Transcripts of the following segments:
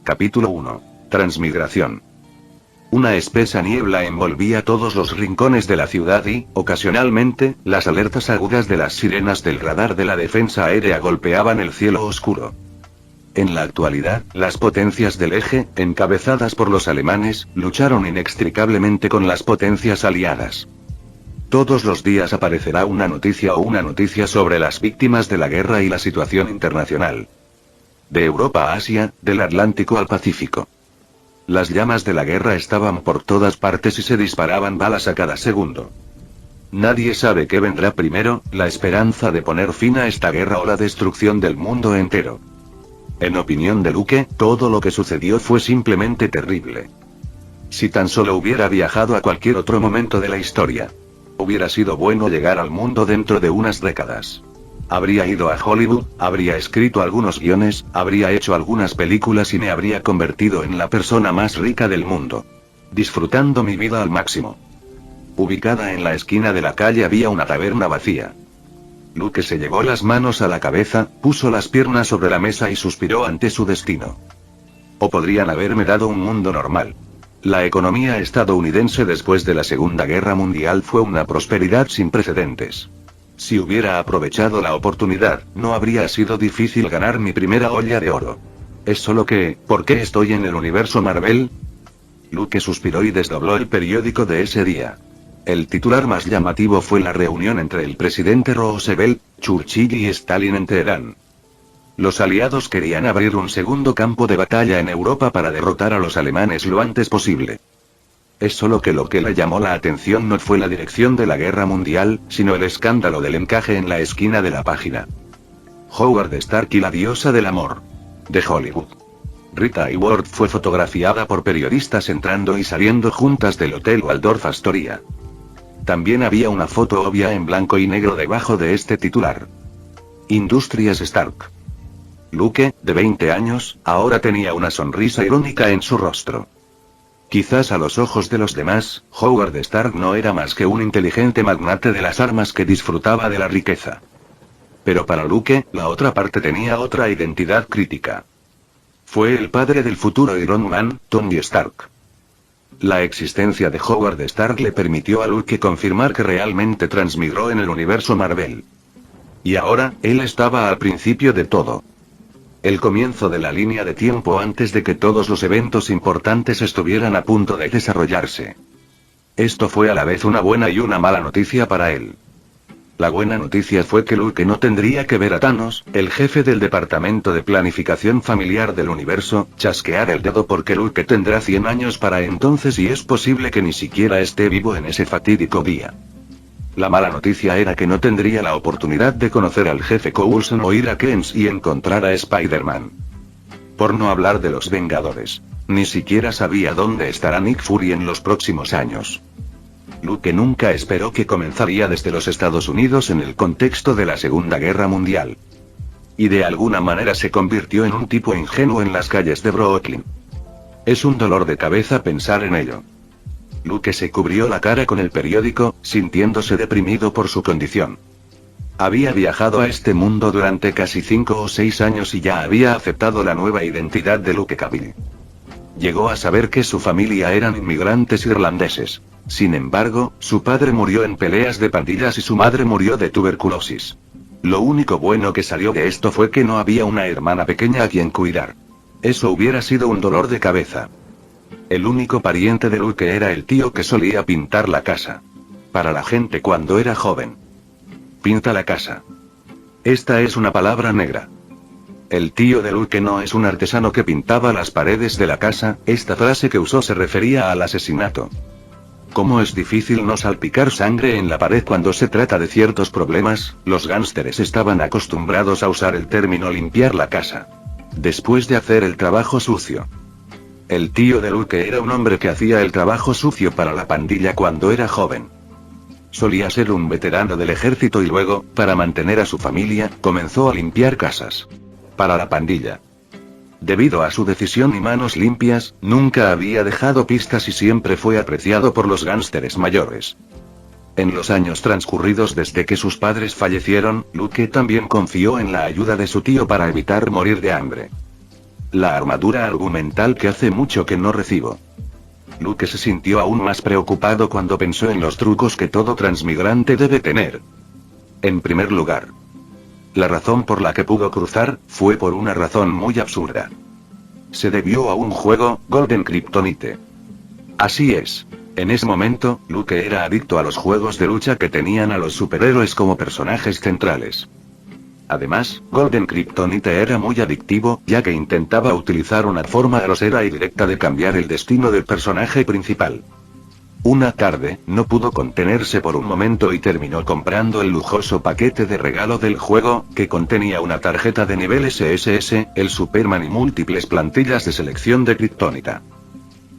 Capítulo 1. Transmigración. Una espesa niebla envolvía todos los rincones de la ciudad y, ocasionalmente, las alertas agudas de las sirenas del radar de la defensa aérea golpeaban el cielo oscuro. En la actualidad, las potencias del eje, encabezadas por los alemanes, lucharon inextricablemente con las potencias aliadas. Todos los días aparecerá una noticia sobre las víctimas de la guerra y la situación internacional. De Europa a Asia, del Atlántico al Pacífico. Las llamas de la guerra estaban por todas partes y se disparaban balas a cada segundo. Nadie sabe qué vendrá primero, la esperanza de poner fin a esta guerra o la destrucción del mundo entero. En opinión de Luke, todo lo que sucedió fue simplemente terrible. Si tan solo hubiera viajado a cualquier otro momento de la historia. Hubiera sido bueno llegar al mundo dentro de unas décadas. Habría ido a Hollywood, habría escrito algunos guiones, habría hecho algunas películas y me habría convertido en la persona más rica del mundo. Disfrutando mi vida al máximo. Ubicada en la esquina de la calle había una taberna vacía. Luke se llevó las manos a la cabeza, puso las piernas sobre la mesa y suspiró ante su destino. O podrían haberme dado un mundo normal. La economía estadounidense después de la Segunda Guerra Mundial fue una prosperidad sin precedentes. Si hubiera aprovechado la oportunidad, no habría sido difícil ganar mi primera olla de oro. Es solo que, ¿por qué estoy en el universo Marvel? Luke suspiró y desdobló el periódico de ese día. El titular más llamativo fue la reunión entre el presidente Roosevelt, Churchill y Stalin en Teherán. Los aliados querían abrir un segundo campo de batalla en Europa para derrotar a los alemanes lo antes posible. Es solo que lo que le llamó la atención no fue la dirección de la guerra mundial, sino el escándalo del encaje en la esquina de la página. Howard Stark y la diosa del amor. De Hollywood. Rita Hayworth fue fotografiada por periodistas entrando y saliendo juntas del Hotel Waldorf Astoria. También había una foto obvia en blanco y negro debajo de este titular. Industrias Stark. Luke, de 20 años, ahora tenía una sonrisa irónica en su rostro. Quizás a los ojos de los demás, Howard Stark no era más que un inteligente magnate de las armas que disfrutaba de la riqueza. Pero para Luke, la otra parte tenía otra identidad crítica. Fue el padre del futuro Iron Man, Tony Stark. La existencia de Howard Stark le permitió a Luke confirmar que realmente transmigró en el universo Marvel. Y ahora, él estaba al principio de todo. El comienzo de la línea de tiempo antes de que todos los eventos importantes estuvieran a punto de desarrollarse. Esto fue a la vez una buena y una mala noticia para él. La buena noticia fue que Luke no tendría que ver a Thanos, el jefe del Departamento de Planificación Familiar del Universo, chasquear el dedo porque Luke tendrá 100 años para entonces y es posible que ni siquiera esté vivo en ese fatídico día. La mala noticia era que no tendría la oportunidad de conocer al jefe Coulson o ir a Kent y encontrar a Spider-Man. Por no hablar de los Vengadores. Ni siquiera sabía dónde estará Nick Fury en los próximos años. Luke nunca esperó que comenzaría desde los Estados Unidos en el contexto de la Segunda Guerra Mundial. Y de alguna manera se convirtió en un tipo ingenuo en las calles de Brooklyn. Es un dolor de cabeza pensar en ello. Luke se cubrió la cara con el periódico, sintiéndose deprimido por su condición. Había viajado a este mundo durante casi 5 o 6 años y ya había aceptado la nueva identidad de Luke Cable. Llegó a saber que su familia eran inmigrantes irlandeses. Sin embargo, su padre murió en peleas de pandillas y su madre murió de tuberculosis. Lo único bueno que salió de esto fue que no había una hermana pequeña a quien cuidar. Eso hubiera sido un dolor de cabeza. El único pariente de Luke era el tío que solía pintar la casa. Para la gente cuando era joven. Pinta la casa. Esta es una palabra negra. El tío de Luke no es un artesano que pintaba las paredes de la casa, esta frase que usó se refería al asesinato. Cómo es difícil no salpicar sangre en la pared cuando se trata de ciertos problemas, los gángsteres estaban acostumbrados a usar el término limpiar la casa. Después de hacer el trabajo sucio. El tío de Luke era un hombre que hacía el trabajo sucio para la pandilla cuando era joven. Solía ser un veterano del ejército y luego, para mantener a su familia, comenzó a limpiar casas. Para la pandilla. Debido a su decisión y manos limpias, nunca había dejado pistas y siempre fue apreciado por los gángsteres mayores. En los años transcurridos desde que sus padres fallecieron, Luke también confió en la ayuda de su tío para evitar morir de hambre. La armadura argumental que hace mucho que no recibo. Luke se sintió aún más preocupado cuando pensó en los trucos que todo transmigrante debe tener. En primer lugar, la razón por la que pudo cruzar, fue por una razón muy absurda. Se debió a un juego, Golden Kryptonite. Así es. En ese momento, Luke era adicto a los juegos de lucha que tenían a los superhéroes como personajes centrales. Además, Golden Kryptonite era muy adictivo, ya que intentaba utilizar una forma grosera y directa de cambiar el destino del personaje principal. Una tarde, no pudo contenerse por un momento y terminó comprando el lujoso paquete de regalo del juego, que contenía una tarjeta de nivel SSS, el Superman y múltiples plantillas de selección de Kryptonita.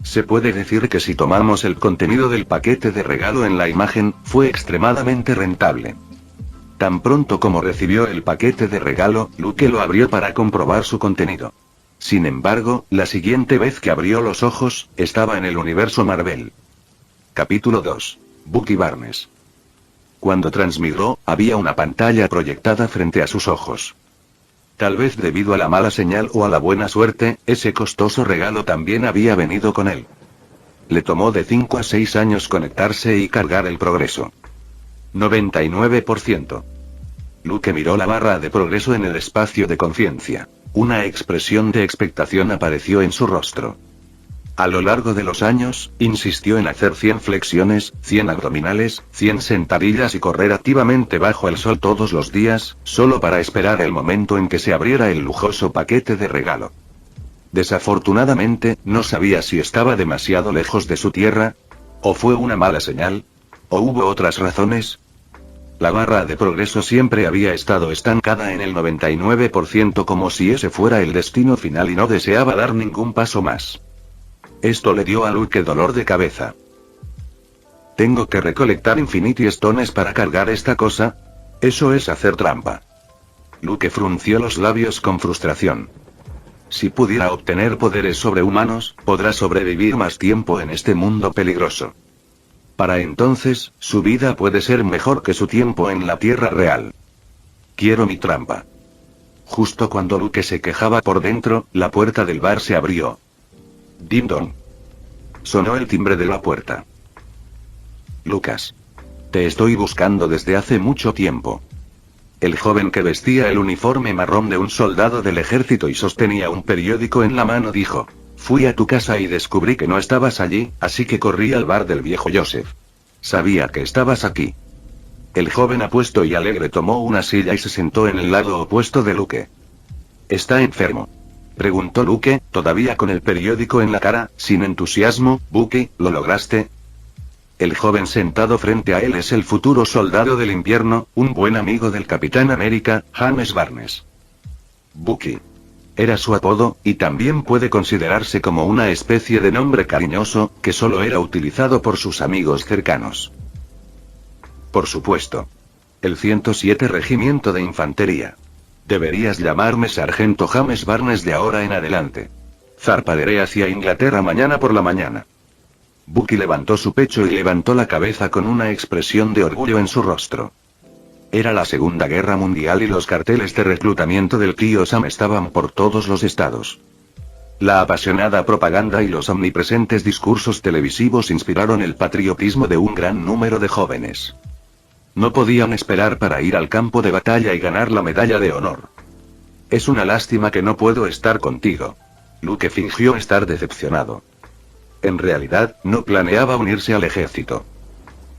Se puede decir que si tomamos el contenido del paquete de regalo en la imagen, fue extremadamente rentable. Tan pronto como recibió el paquete de regalo, Luke lo abrió para comprobar su contenido. Sin embargo, la siguiente vez que abrió los ojos, estaba en el universo Marvel. Capítulo 2. Bucky Barnes. Cuando transmigró, había una pantalla proyectada frente a sus ojos. Tal vez debido a la mala señal o a la buena suerte, ese costoso regalo también había venido con él. Le tomó de 5 a 6 años conectarse y cargar el progreso. 99%. Luke miró la barra de progreso en el espacio de conciencia. Una expresión de expectación apareció en su rostro. A lo largo de los años, insistió en hacer 100 flexiones, 100 abdominales, 100 sentadillas y correr activamente bajo el sol todos los días, solo para esperar el momento en que se abriera el lujoso paquete de regalo. Desafortunadamente, no sabía si estaba demasiado lejos de su tierra, o fue una mala señal, o hubo otras razones. La barra de progreso siempre había estado estancada en el 99%, como si ese fuera el destino final y no deseaba dar ningún paso más. Esto le dio a Luke dolor de cabeza. ¿Tengo que recolectar Infinity Stones para cargar esta cosa? Eso es hacer trampa. Luke frunció los labios con frustración. Si pudiera obtener poderes sobrehumanos, podrá sobrevivir más tiempo en este mundo peligroso. Para entonces, su vida puede ser mejor que su tiempo en la Tierra real. Quiero mi trampa. Justo cuando Luke se quejaba por dentro, la puerta del bar se abrió. Ding dong. Sonó el timbre de la puerta. Lucas. Te estoy buscando desde hace mucho tiempo. El joven que vestía el uniforme marrón de un soldado del ejército y sostenía un periódico en la mano dijo: fui a tu casa y descubrí que no estabas allí, así que corrí al bar del viejo Joseph. Sabía que estabas aquí. El joven apuesto y alegre tomó una silla y se sentó en el lado opuesto de Luke. ¿Está enfermo?, preguntó Luke, todavía con el periódico en la cara, sin entusiasmo. Bucky, ¿lo lograste? El joven sentado frente a él es el futuro soldado del invierno, un buen amigo del Capitán América, James Barnes. Bucky. Era su apodo, y también puede considerarse como una especie de nombre cariñoso, que solo era utilizado por sus amigos cercanos. Por supuesto. El 107 Regimiento de Infantería. Deberías llamarme Sargento James Barnes de ahora en adelante. Zarparé hacia Inglaterra mañana por la mañana. Bucky levantó su pecho y levantó la cabeza con una expresión de orgullo en su rostro. Era la Segunda Guerra Mundial y los carteles de reclutamiento del tío Sam estaban por todos los estados. La apasionada propaganda y los omnipresentes discursos televisivos inspiraron el patriotismo de un gran número de jóvenes. No podían esperar para ir al campo de batalla y ganar la medalla de honor. Es una lástima que no puedo estar contigo. Luke fingió estar decepcionado. En realidad, no planeaba unirse al ejército.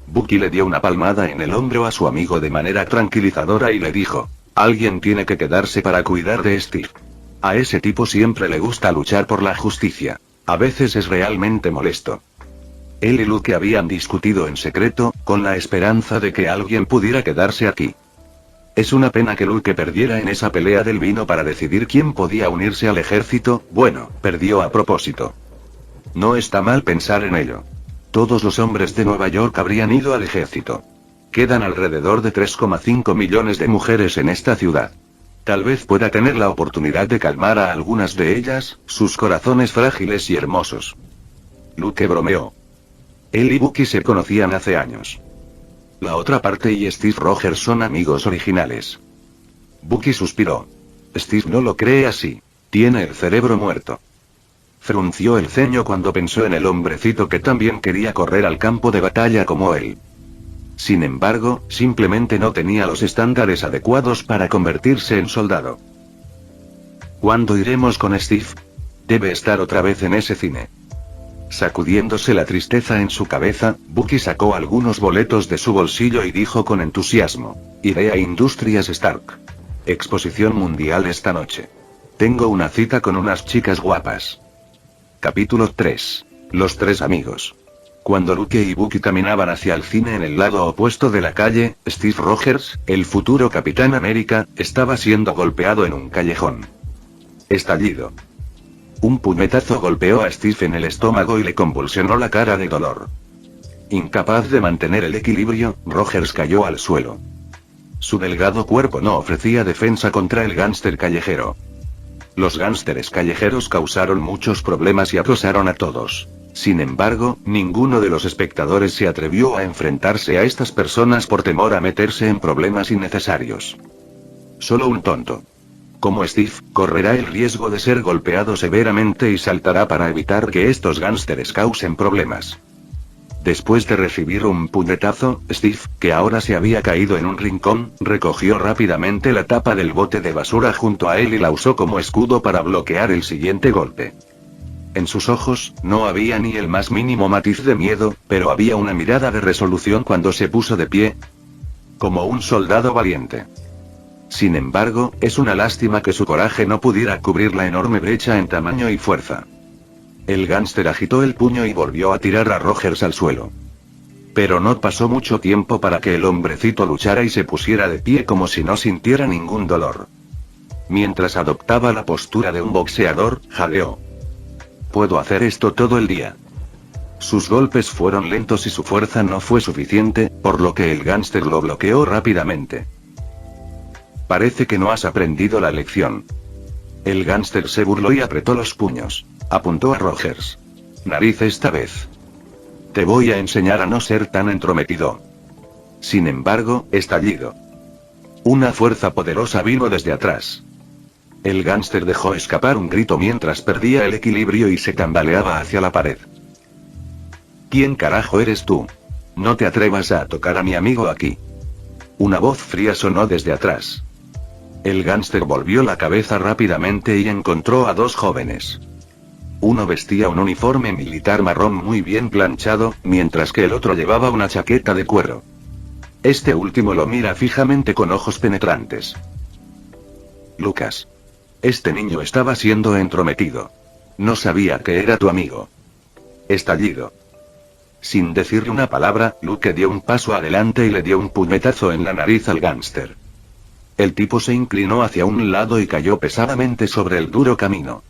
Bucky le dio una palmada en el hombro a su amigo de manera tranquilizadora y le dijo: alguien tiene que quedarse para cuidar de Steve. A ese tipo siempre le gusta luchar por la justicia. A veces es realmente molesto. Él y Luke habían discutido en secreto, con la esperanza de que alguien pudiera quedarse aquí. Es una pena que Luke perdiera en esa pelea del vino para decidir quién podía unirse al ejército. Bueno, perdió a propósito. No está mal pensar en ello. Todos los hombres de Nueva York habrían ido al ejército. Quedan alrededor de 3,5 millones de mujeres en esta ciudad. Tal vez pueda tener la oportunidad de calmar a algunas de ellas, sus corazones frágiles y hermosos. Luke bromeó. Él y Bucky se conocían hace años. La otra parte y Steve Rogers son amigos originales. Bucky suspiró. Steve no lo cree así. Tiene el cerebro muerto. Frunció el ceño cuando pensó en el hombrecito que también quería correr al campo de batalla como él. Sin embargo, simplemente no tenía los estándares adecuados para convertirse en soldado. ¿Cuándo iremos con Steve? Debe estar otra vez en ese cine. Sacudiéndose la tristeza en su cabeza, Bucky sacó algunos boletos de su bolsillo y dijo con entusiasmo: iré a Industrias Stark. Exposición mundial esta noche. Tengo una cita con unas chicas guapas. Capítulo 3. Los tres amigos. Cuando Luke y Bucky caminaban hacia el cine en el lado opuesto de la calle, Steve Rogers, el futuro Capitán América, estaba siendo golpeado en un callejón. Estallido. Un puñetazo golpeó a Steve en el estómago y le convulsionó la cara de dolor. Incapaz de mantener el equilibrio, Rogers cayó al suelo. Su delgado cuerpo no ofrecía defensa contra el gánster callejero. Los gánsteres callejeros causaron muchos problemas y acosaron a todos. Sin embargo, ninguno de los espectadores se atrevió a enfrentarse a estas personas por temor a meterse en problemas innecesarios. Solo un tonto como Steve correrá el riesgo de ser golpeado severamente y saltará para evitar que estos gánsteres causen problemas. Después de recibir un puñetazo, Steve, que ahora se había caído en un rincón, recogió rápidamente la tapa del bote de basura junto a él y la usó como escudo para bloquear el siguiente golpe. En sus ojos, no había ni el más mínimo matiz de miedo, pero había una mirada de resolución cuando se puso de pie. Como un soldado valiente. Sin embargo, es una lástima que su coraje no pudiera cubrir la enorme brecha en tamaño y fuerza. El gánster agitó el puño y volvió a tirar a Rogers al suelo. Pero no pasó mucho tiempo para que el hombrecito luchara y se pusiera de pie como si no sintiera ningún dolor. Mientras adoptaba la postura de un boxeador, jadeó. Puedo hacer esto todo el día. Sus golpes fueron lentos y su fuerza no fue suficiente, por lo que el gánster lo bloqueó rápidamente. Parece que no has aprendido la lección. El gánster se burló y apretó los puños. Apuntó a Rogers. Nariz esta vez. Te voy a enseñar a no ser tan entrometido. Sin embargo, estallido. Una fuerza poderosa vino desde atrás. El gánster dejó escapar un grito mientras perdía el equilibrio y se tambaleaba hacia la pared. ¿Quién carajo eres tú? No te atrevas a tocar a mi amigo aquí. Una voz fría sonó desde atrás. El gánster volvió la cabeza rápidamente y encontró a dos jóvenes. Uno vestía un uniforme militar marrón muy bien planchado, mientras que el otro llevaba una chaqueta de cuero. Este último lo mira fijamente con ojos penetrantes. Lucas. Este niño estaba siendo entrometido. No sabía que era tu amigo. Estallido. Sin decirle una palabra, Luke dio un paso adelante y le dio un puñetazo en la nariz al gánster. El tipo se inclinó hacia un lado y cayó pesadamente sobre el duro camino.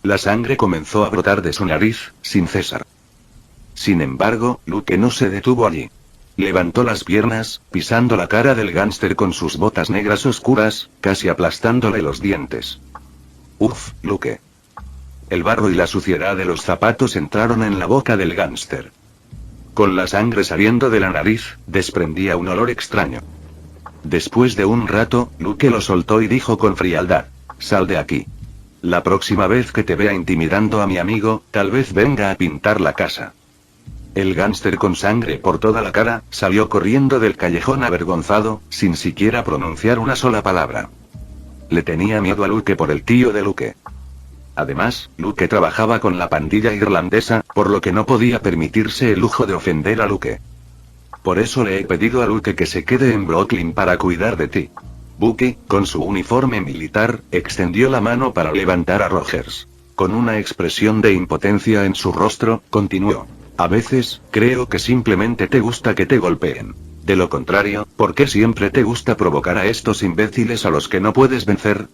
La sangre comenzó a brotar de su nariz, sin cesar. Sin embargo, Luke no se detuvo allí. Levantó las piernas, pisando la cara del gánster con sus botas negras oscuras, casi aplastándole los dientes. Uf, Luke. El barro y la suciedad de los zapatos entraron en la boca del gánster. Con la sangre saliendo de la nariz, desprendía un olor extraño. Después de un rato, Luke lo soltó y dijo con frialdad: sal de aquí. La próxima vez que te vea intimidando a mi amigo, tal vez venga a pintar la casa. El gánster con sangre por toda la cara, salió corriendo del callejón avergonzado, sin siquiera pronunciar una sola palabra. Le tenía miedo a Luke por el tío de Luke. Además, Luke trabajaba con la pandilla irlandesa, por lo que no podía permitirse el lujo de ofender a Luke. Por eso le he pedido a Luke que se quede en Brooklyn para cuidar de ti. Bucky, con su uniforme militar, extendió la mano para levantar a Rogers. Con una expresión de impotencia en su rostro, continuó. A veces, creo que simplemente te gusta que te golpeen. De lo contrario, ¿por qué siempre te gusta provocar a estos imbéciles a los que no puedes vencer?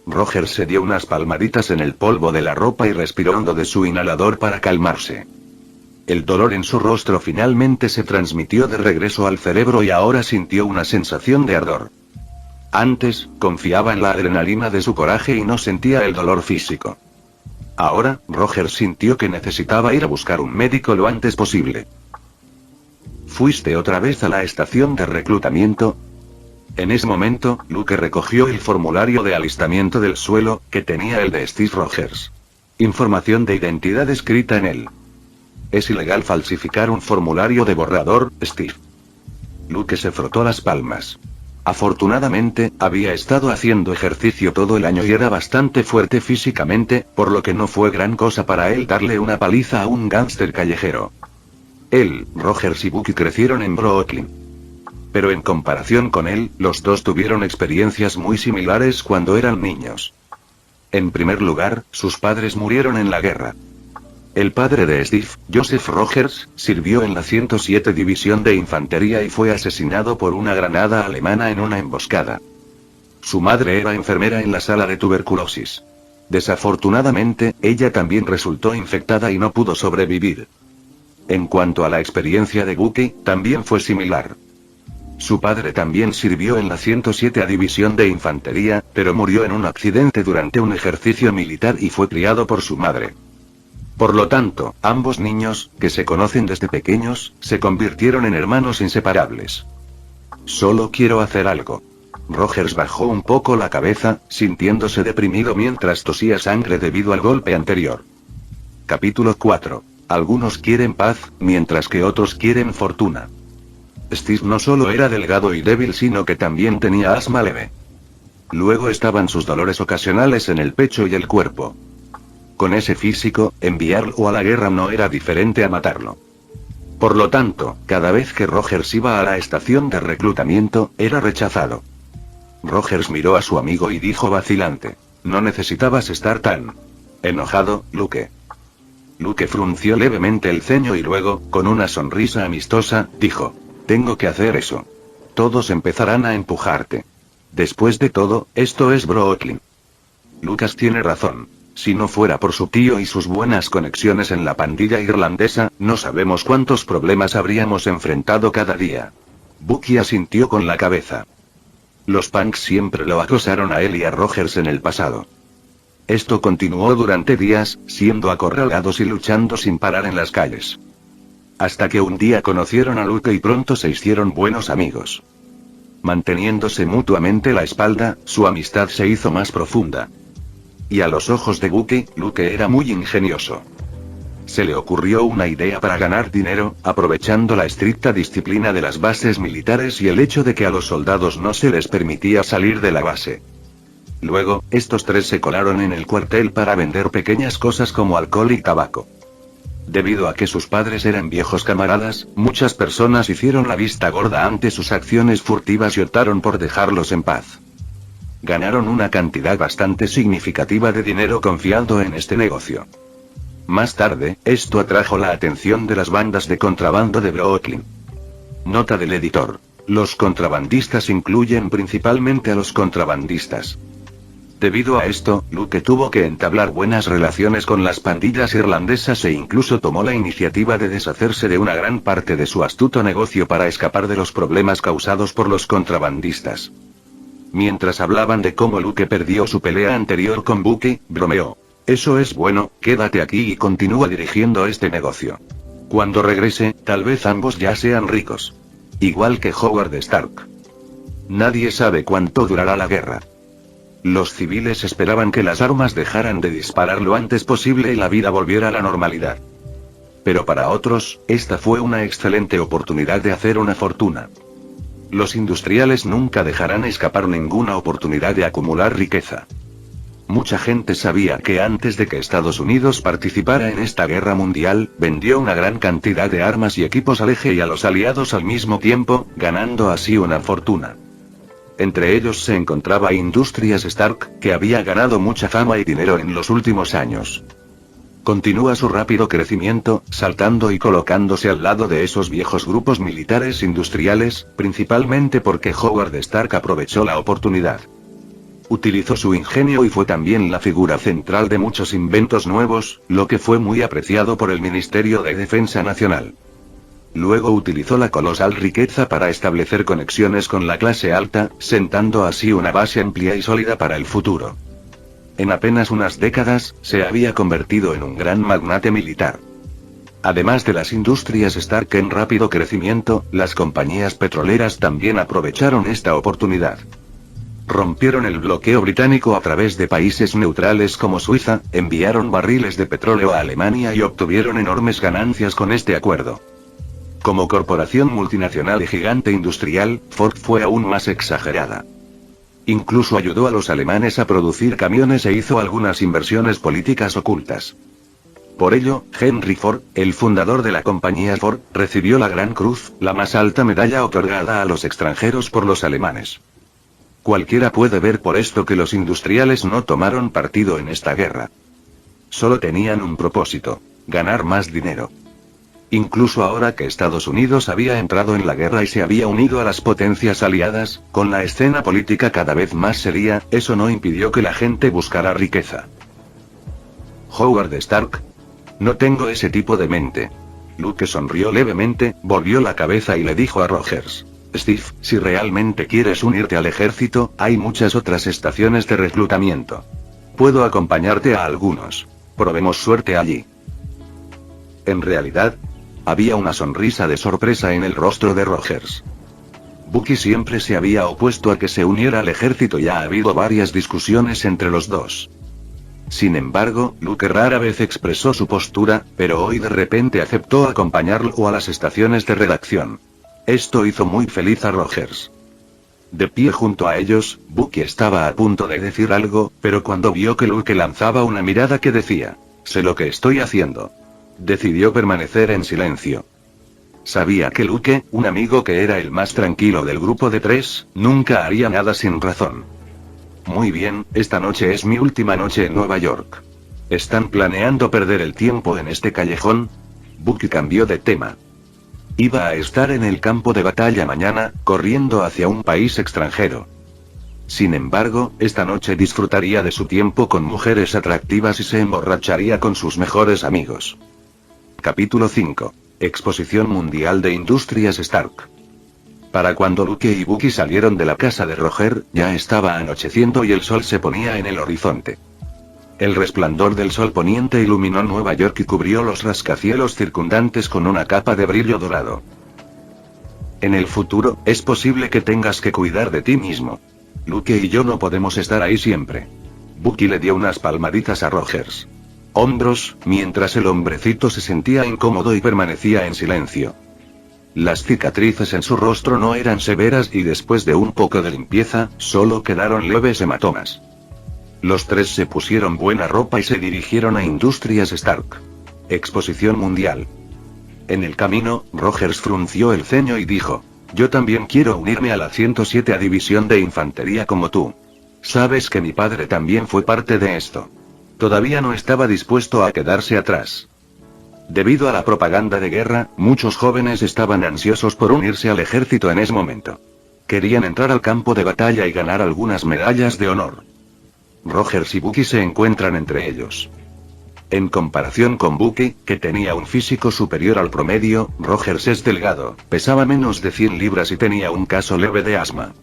Rogers se dio unas palmaditas en el polvo de la ropa y respiró hondo de su inhalador para calmarse. El dolor en su rostro finalmente se transmitió de regreso al cerebro y ahora sintió una sensación de ardor. Antes, confiaba en la adrenalina de su coraje y no sentía el dolor físico. Ahora, Rogers sintió que necesitaba ir a buscar un médico lo antes posible. ¿Fuiste otra vez a la estación de reclutamiento? En ese momento, Luke recogió el formulario de alistamiento del suelo, que tenía el de Steve Rogers. Información de identidad escrita en él. Es ilegal falsificar un formulario de borrador, Steve. Luke se frotó las palmas. Afortunadamente, había estado haciendo ejercicio todo el año y era bastante fuerte físicamente, por lo que no fue gran cosa para él darle una paliza a un gángster callejero. Él, Rogers y Bucky crecieron en Brooklyn. Pero en comparación con él, los dos tuvieron experiencias muy similares cuando eran niños. En primer lugar, sus padres murieron en la guerra. El padre de Steve, Joseph Rogers, sirvió en la 107 División de Infantería y fue asesinado por una granada alemana en una emboscada. Su madre era enfermera en la sala de tuberculosis. Desafortunadamente, ella también resultó infectada y no pudo sobrevivir. En cuanto a la experiencia de Bucky, también fue similar. Su padre también sirvió en la 107 División de Infantería, pero murió en un accidente durante un ejercicio militar y fue criado por su madre. Por lo tanto, ambos niños, que se conocen desde pequeños, se convirtieron en hermanos inseparables. Solo quiero hacer algo. Rogers bajó un poco la cabeza, sintiéndose deprimido mientras tosía sangre debido al golpe anterior. Capítulo 4. Algunos quieren paz, mientras que otros quieren fortuna. Steve no solo era delgado y débil, sino que también tenía asma leve. Luego estaban sus dolores ocasionales en el pecho y el cuerpo. Con ese físico, enviarlo a la guerra no era diferente a matarlo. Por lo tanto, cada vez que Rogers iba a la estación de reclutamiento, era rechazado. Rogers miró a su amigo y dijo vacilante: «No necesitabas estar tan enojado, Luke». Luke frunció levemente el ceño y luego, con una sonrisa amistosa, dijo: «Tengo que hacer eso. Todos empezarán a empujarte. Después de todo, esto es Brooklyn». Lucas tiene razón. Si no fuera por su tío y sus buenas conexiones en la pandilla irlandesa, no sabemos cuántos problemas habríamos enfrentado cada día. Bucky asintió con la cabeza. Los punks siempre lo acosaron a él y a Rogers en el pasado. Esto continuó durante días, siendo acorralados y luchando sin parar en las calles. Hasta que un día conocieron a Luke y pronto se hicieron buenos amigos. Manteniéndose mutuamente la espalda, su amistad se hizo más profunda. Y a los ojos de Bucky, Luke era muy ingenioso. Se le ocurrió una idea para ganar dinero, aprovechando la estricta disciplina de las bases militares y el hecho de que a los soldados no se les permitía salir de la base. Luego, estos tres se colaron en el cuartel para vender pequeñas cosas como alcohol y tabaco. Debido a que sus padres eran viejos camaradas, muchas personas hicieron la vista gorda ante sus acciones furtivas y optaron por dejarlos en paz. Ganaron una cantidad bastante significativa de dinero confiando en este negocio. Más tarde, esto atrajo la atención de las bandas de contrabando de Brooklyn. Nota del editor. Los contrabandistas incluyen principalmente a los contrabandistas. Debido a esto, Luke tuvo que entablar buenas relaciones con las pandillas irlandesas e incluso tomó la iniciativa de deshacerse de una gran parte de su astuto negocio para escapar de los problemas causados por los contrabandistas. Mientras hablaban de cómo Luke perdió su pelea anterior con Bucky, bromeó: «Eso es bueno, quédate aquí y continúa dirigiendo este negocio. Cuando regrese, tal vez ambos ya sean ricos. Igual que Howard Stark. Nadie sabe cuánto durará la guerra». Los civiles esperaban que las armas dejaran de disparar lo antes posible y la vida volviera a la normalidad. Pero para otros, esta fue una excelente oportunidad de hacer una fortuna. Los industriales nunca dejarán escapar ninguna oportunidad de acumular riqueza. Mucha gente sabía que antes de que Estados Unidos participara en esta guerra mundial, vendió una gran cantidad de armas y equipos al eje y a los aliados al mismo tiempo, ganando así una fortuna. Entre ellos se encontraba Industrias Stark, que había ganado mucha fama y dinero en los últimos años. Continúa su rápido crecimiento, saltando y colocándose al lado de esos viejos grupos militares industriales, principalmente porque Howard Stark aprovechó la oportunidad. Utilizó su ingenio y fue también la figura central de muchos inventos nuevos, lo que fue muy apreciado por el Ministerio de Defensa Nacional. Luego utilizó la colosal riqueza para establecer conexiones con la clase alta, sentando así una base amplia y sólida para el futuro. En apenas unas décadas, se había convertido en un gran magnate militar. Además de las industrias Stark en rápido crecimiento, las compañías petroleras también aprovecharon esta oportunidad. Rompieron el bloqueo británico a través de países neutrales como Suiza, enviaron barriles de petróleo a Alemania y obtuvieron enormes ganancias con este acuerdo. Como corporación multinacional y gigante industrial, Ford fue aún más exagerada. Incluso ayudó a los alemanes a producir camiones e hizo algunas inversiones políticas ocultas. Por ello, Henry Ford, el fundador de la compañía Ford, recibió la Gran Cruz, la más alta medalla otorgada a los extranjeros por los alemanes. Cualquiera puede ver por esto que los industriales no tomaron partido en esta guerra. Solo tenían un propósito: ganar más dinero. Incluso ahora que Estados Unidos había entrado en la guerra y se había unido a las potencias aliadas, con la escena política cada vez más seria, eso no impidió que la gente buscara riqueza. Howard Stark. No tengo ese tipo de mente. Luke sonrió levemente, volvió la cabeza y le dijo a Rogers: Steve, si realmente quieres unirte al ejército, hay muchas otras estaciones de reclutamiento. Puedo acompañarte a algunos. Probemos suerte allí. En realidad, había una sonrisa de sorpresa en el rostro de Rogers. Bucky siempre se había opuesto a que se uniera al ejército y ha habido varias discusiones entre los dos. Sin embargo, Luke rara vez expresó su postura, pero hoy de repente aceptó acompañarlo a las estaciones de redacción. Esto hizo muy feliz a Rogers. De pie junto a ellos, Bucky estaba a punto de decir algo, pero cuando vio que Luke lanzaba una mirada que decía: sé lo que estoy haciendo, decidió permanecer en silencio. Sabía que Luke, un amigo que era el más tranquilo del grupo de tres, nunca haría nada sin razón. Muy bien, esta noche es mi última noche en Nueva York. ¿Están planeando perder el tiempo en este callejón? Bucky cambió de tema. Iba a estar en el campo de batalla mañana, corriendo hacia un país extranjero. Sin embargo, esta noche disfrutaría de su tiempo con mujeres atractivas y se emborracharía con sus mejores amigos. Capítulo 5. Exposición Mundial de Industrias Stark. Para cuando Luke y Bucky salieron de la casa de Roger, ya estaba anocheciendo y el sol se ponía en el horizonte. El resplandor del sol poniente iluminó Nueva York y cubrió los rascacielos circundantes con una capa de brillo dorado. En el futuro, es posible que tengas que cuidar de ti mismo. Luke y yo no podemos estar ahí siempre. Bucky le dio unas palmaditas a Rogers hombros, mientras el hombrecito se sentía incómodo y permanecía en silencio. Las cicatrices en su rostro no eran severas y después de un poco de limpieza, solo quedaron leves hematomas. Los tres se pusieron buena ropa y se dirigieron a Industrias Stark. Exposición Mundial. En el camino, Rogers frunció el ceño y dijo: yo también quiero unirme a la 107 División de Infantería como tú. Sabes que mi padre también fue parte de esto. Todavía no estaba dispuesto a quedarse atrás. Debido a la propaganda de guerra, muchos jóvenes estaban ansiosos por unirse al ejército en ese momento. Querían entrar al campo de batalla y ganar algunas medallas de honor. Rogers y Bucky se encuentran entre ellos. En comparación con Bucky, que tenía un físico superior al promedio, Rogers es delgado, pesaba menos de 100 libras y tenía un caso leve de asma.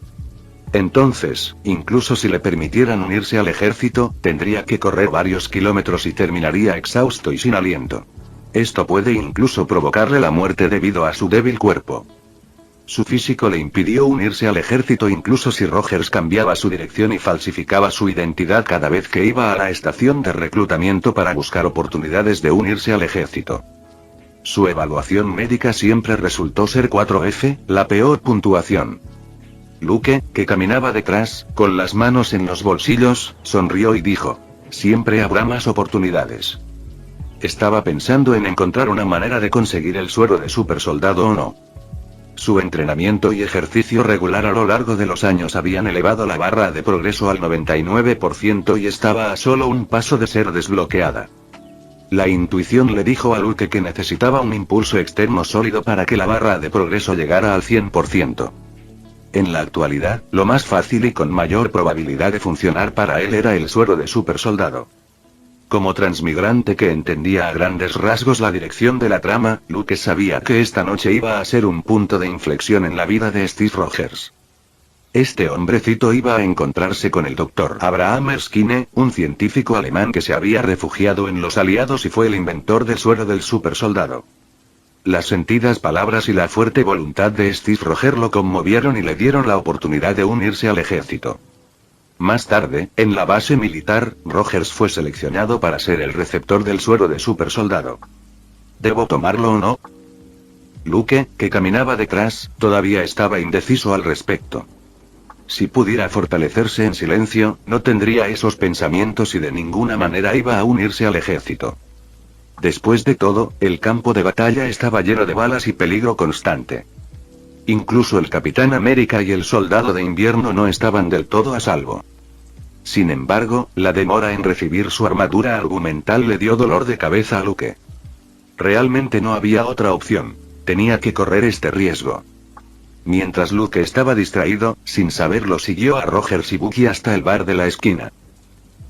Entonces, incluso si le permitieran unirse al ejército, tendría que correr varios kilómetros y terminaría exhausto y sin aliento. Esto puede incluso provocarle la muerte debido a su débil cuerpo. Su físico le impidió unirse al ejército incluso si Rogers cambiaba su dirección y falsificaba su identidad cada vez que iba a la estación de reclutamiento para buscar oportunidades de unirse al ejército. Su evaluación médica siempre resultó ser 4F, la peor puntuación. Luke, que caminaba detrás, con las manos en los bolsillos, sonrió y dijo: siempre habrá más oportunidades. Estaba pensando en encontrar una manera de conseguir el suero de supersoldado o no. Su entrenamiento y ejercicio regular a lo largo de los años habían elevado la barra de progreso al 99% y estaba a solo un paso de ser desbloqueada. La intuición le dijo a Luke que necesitaba un impulso externo sólido para que la barra de progreso llegara al 100%. En la actualidad, lo más fácil y con mayor probabilidad de funcionar para él era el suero de supersoldado. Como transmigrante que entendía a grandes rasgos la dirección de la trama, Luke sabía que esta noche iba a ser un punto de inflexión en la vida de Steve Rogers. Este hombrecito iba a encontrarse con el doctor Abraham Erskine, un científico alemán que se había refugiado en los aliados y fue el inventor del suero del supersoldado. Las sentidas palabras y la fuerte voluntad de Steve Rogers lo conmovieron y le dieron la oportunidad de unirse al ejército. Más tarde, en la base militar, Rogers fue seleccionado para ser el receptor del suero de supersoldado. ¿Debo tomarlo o no? Luke, que caminaba detrás, todavía estaba indeciso al respecto. Si pudiera fortalecerse en silencio, no tendría esos pensamientos y de ninguna manera iba a unirse al ejército. Después de todo, el campo de batalla estaba lleno de balas y peligro constante. Incluso el Capitán América y el Soldado de Invierno no estaban del todo a salvo. Sin embargo, la demora en recibir su armadura argumental le dio dolor de cabeza a Luke. Realmente no había otra opción. Tenía que correr este riesgo. Mientras Luke estaba distraído, sin saberlo siguió a Rogers y Bucky hasta el bar de la esquina.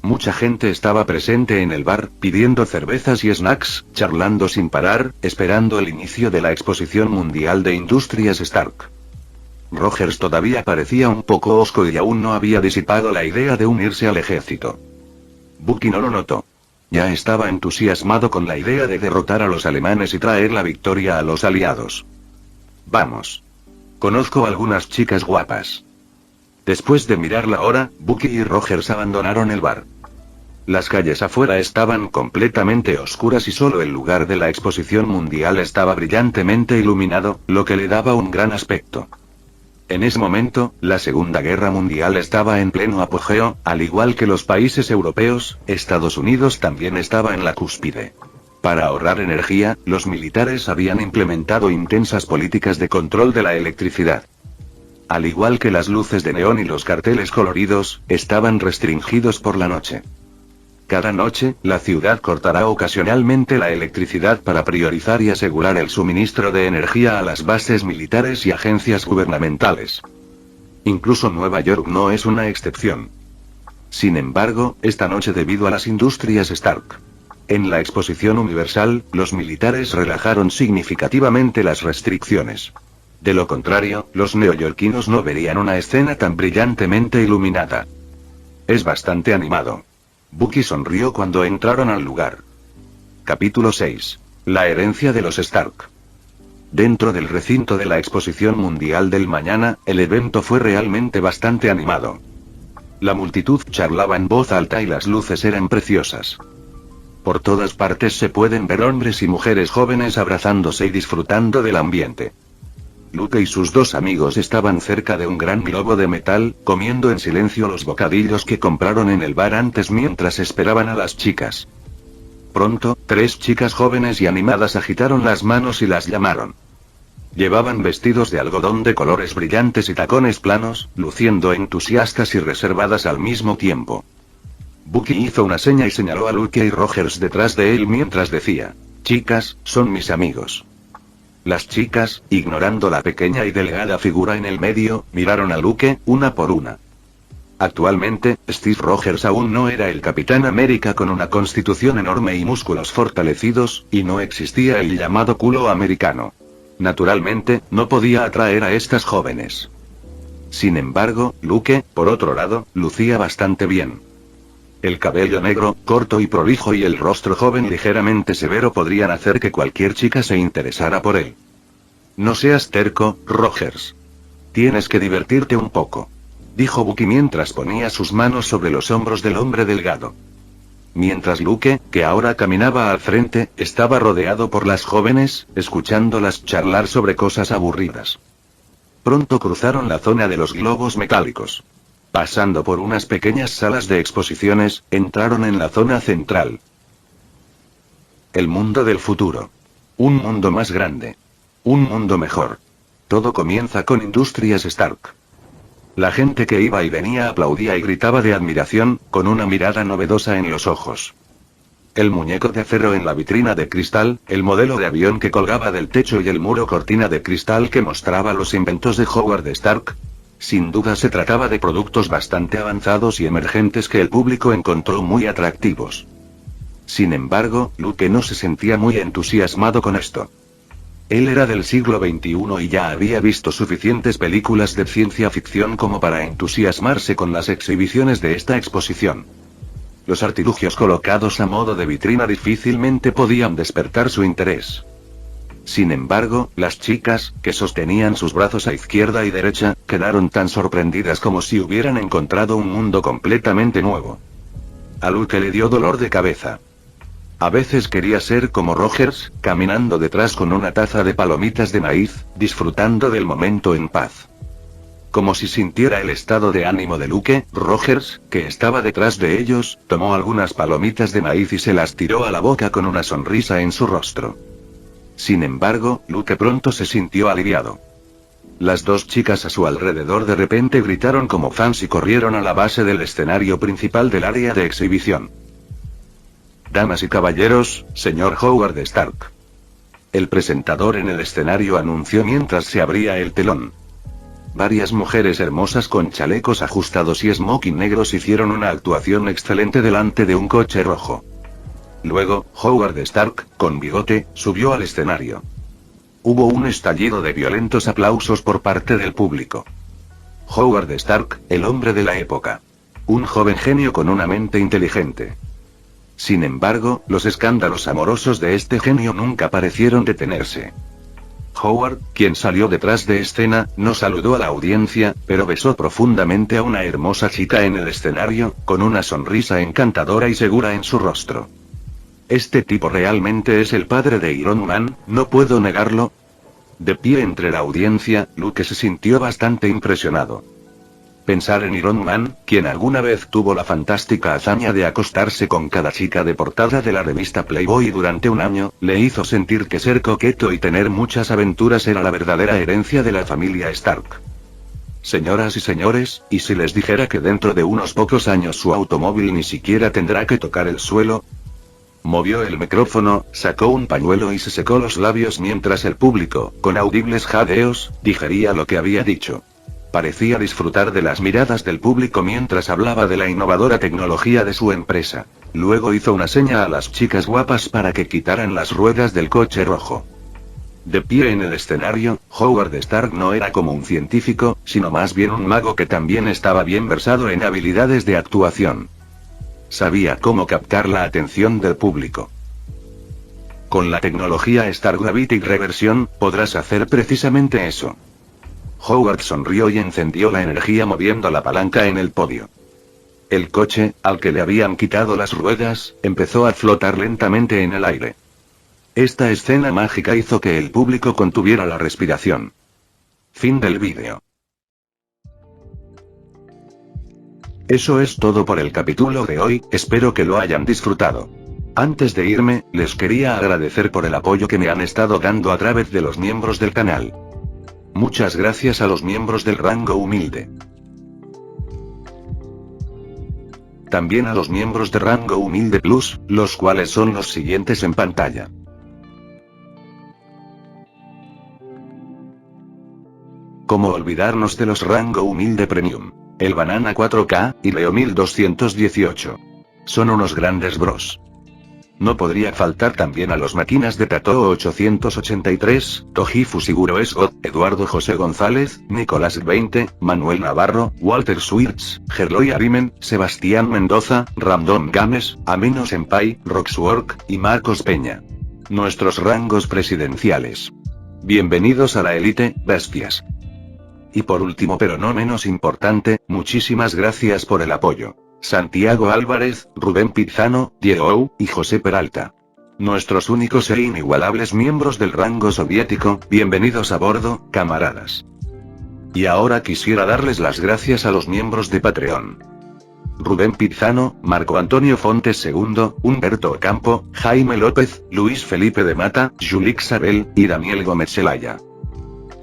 Mucha gente estaba presente en el bar, pidiendo cervezas y snacks, charlando sin parar, esperando el inicio de la Exposición Mundial de Industrias Stark. Rogers todavía parecía un poco hosco y aún no había disipado la idea de unirse al ejército. Bucky no lo notó. Ya estaba entusiasmado con la idea de derrotar a los alemanes y traer la victoria a los aliados. Vamos. Conozco algunas chicas guapas. Después de mirar la hora, Bucky y Rogers abandonaron el bar. Las calles afuera estaban completamente oscuras y solo el lugar de la exposición mundial estaba brillantemente iluminado, lo que le daba un gran aspecto. En ese momento, la Segunda Guerra Mundial estaba en pleno apogeo, al igual que los países europeos, Estados Unidos también estaba en la cúspide. Para ahorrar energía, los militares habían implementado intensas políticas de control de la electricidad. Al igual que las luces de neón y los carteles coloridos, estaban restringidos por la noche. Cada noche, la ciudad cortará ocasionalmente la electricidad para priorizar y asegurar el suministro de energía a las bases militares y agencias gubernamentales. Incluso Nueva York no es una excepción. Sin embargo, esta noche debido a las industrias Stark. En la exposición universal, los militares relajaron significativamente las restricciones. De lo contrario, los neoyorquinos no verían una escena tan brillantemente iluminada. Es bastante animado. Bucky sonrió cuando entraron al lugar. Capítulo 6. La herencia de los Stark. Dentro del recinto de la Exposición Mundial del mañana, el evento fue realmente bastante animado. La multitud charlaba en voz alta y las luces eran preciosas. Por todas partes se pueden ver hombres y mujeres jóvenes abrazándose y disfrutando del ambiente. Luke y sus dos amigos estaban cerca de un gran globo de metal, comiendo en silencio los bocadillos que compraron en el bar antes mientras esperaban a las chicas. Pronto, tres chicas jóvenes y animadas agitaron las manos y las llamaron. Llevaban vestidos de algodón de colores brillantes y tacones planos, luciendo entusiastas y reservadas al mismo tiempo. Bucky hizo una seña y señaló a Luke y Rogers detrás de él mientras decía: «Chicas, son mis amigos». Las chicas, ignorando la pequeña y delgada figura en el medio, miraron a Luke, una por una. Actualmente, Steve Rogers aún no era el Capitán América con una constitución enorme y músculos fortalecidos, y no existía el llamado culo americano. Naturalmente, no podía atraer a estas jóvenes. Sin embargo, Luke, por otro lado, lucía bastante bien. El cabello negro, corto y prolijo y el rostro joven ligeramente severo podrían hacer que cualquier chica se interesara por él. «No seas terco, Rogers. Tienes que divertirte un poco», dijo Bucky mientras ponía sus manos sobre los hombros del hombre delgado. Mientras Luke, que ahora caminaba al frente, estaba rodeado por las jóvenes, escuchándolas charlar sobre cosas aburridas. Pronto cruzaron la zona de los globos metálicos. Pasando por unas pequeñas salas de exposiciones, entraron en la zona central. El mundo del futuro. Un mundo más grande. Un mundo mejor. Todo comienza con Industrias Stark. La gente que iba y venía aplaudía y gritaba de admiración, con una mirada novedosa en los ojos. El muñeco de acero en la vitrina de cristal, el modelo de avión que colgaba del techo y el muro cortina de cristal que mostraba los inventos de Howard Stark. Sin duda se trataba de productos bastante avanzados y emergentes que el público encontró muy atractivos. Sin embargo, Luke no se sentía muy entusiasmado con esto. Él era del siglo XXI y ya había visto suficientes películas de ciencia ficción como para entusiasmarse con las exhibiciones de esta exposición. Los artilugios colocados a modo de vitrina difícilmente podían despertar su interés. Sin embargo, las chicas, que sostenían sus brazos a izquierda y derecha, quedaron tan sorprendidas como si hubieran encontrado un mundo completamente nuevo. A Luke le dio dolor de cabeza. A veces quería ser como Rogers, caminando detrás con una taza de palomitas de maíz, disfrutando del momento en paz. Como si sintiera el estado de ánimo de Luke, Rogers, que estaba detrás de ellos, tomó algunas palomitas de maíz y se las tiró a la boca con una sonrisa en su rostro. Sin embargo, Luke pronto se sintió aliviado. Las dos chicas a su alrededor de repente gritaron como fans y corrieron a la base del escenario principal del área de exhibición. Damas y caballeros, señor Howard Stark. El presentador en el escenario anunció mientras se abría el telón. Varias mujeres hermosas con chalecos ajustados y smoking negros hicieron una actuación excelente delante de un coche rojo. Luego, Howard Stark, con bigote, subió al escenario. Hubo un estallido de violentos aplausos por parte del público. Howard Stark, el hombre de la época. Un joven genio con una mente inteligente. Sin embargo, los escándalos amorosos de este genio nunca parecieron detenerse. Howard, quien salió detrás de escena, no saludó a la audiencia, pero besó profundamente a una hermosa chica en el escenario, con una sonrisa encantadora y segura en su rostro. Este tipo realmente es el padre de Iron Man, no puedo negarlo. De pie entre la audiencia, Luke se sintió bastante impresionado. Pensar en Iron Man, quien alguna vez tuvo la fantástica hazaña de acostarse con cada chica de portada de la revista Playboy durante un año, le hizo sentir que ser coqueto y tener muchas aventuras era la verdadera herencia de la familia Stark. Señoras y señores, ¿y si les dijera que dentro de unos pocos años su automóvil ni siquiera tendrá que tocar el suelo? Movió el micrófono, sacó un pañuelo y se secó los labios mientras el público, con audibles jadeos, digería lo que había dicho. Parecía disfrutar de las miradas del público mientras hablaba de la innovadora tecnología de su empresa. Luego hizo una seña a las chicas guapas para que quitaran las ruedas del coche rojo. De pie en el escenario, Howard Stark no era como un científico, sino más bien un mago que también estaba bien versado en habilidades de actuación. Sabía cómo captar la atención del público. Con la tecnología Star Gravity Reversion, podrás hacer precisamente eso. Howard sonrió y encendió la energía moviendo la palanca en el podio. El coche, al que le habían quitado las ruedas, empezó a flotar lentamente en el aire. Esta escena mágica hizo que el público contuviera la respiración. Fin del vídeo. Eso es todo por el capítulo de hoy, espero que lo hayan disfrutado. Antes de irme, les quería agradecer por el apoyo que me han estado dando a través de los miembros del canal. Muchas gracias a los miembros del rango humilde. También a los miembros de rango humilde plus, los cuales son los siguientes en pantalla. ¿Cómo olvidarnos de los rango humilde premium? El Banana 4K, y Leo 1218. Son unos grandes bros. No podría faltar también a los máquinas de Tato 883, Tojifu Siguro Esgot, Eduardo José González, Nicolás 20, Manuel Navarro, Walter Swirtz, Gerloy Arimen, Sebastián Mendoza, Ramdon Games, Amino Senpai, Roxwork, y Marcos Peña. Nuestros rangos presidenciales. Bienvenidos a la élite, bestias. Y por último pero no menos importante, muchísimas gracias por el apoyo. Santiago Álvarez, Rubén Pizano, Diego Ou, y José Peralta. Nuestros únicos e inigualables miembros del rango soviético, bienvenidos a bordo, camaradas. Y ahora quisiera darles las gracias a los miembros de Patreon. Rubén Pizano, Marco Antonio Fontes II, Humberto Ocampo, Jaime López, Luis Felipe de Mata, Julix Abel, y Daniel Gómez Celaya.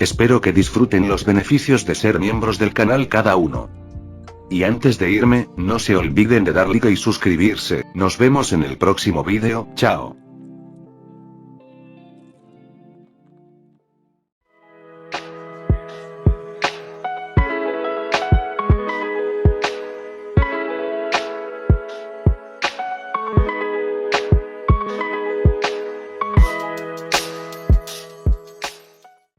Espero que disfruten los beneficios de ser miembros del canal cada uno. Y antes de irme, no se olviden de dar like y suscribirse, nos vemos en el próximo vídeo, chao.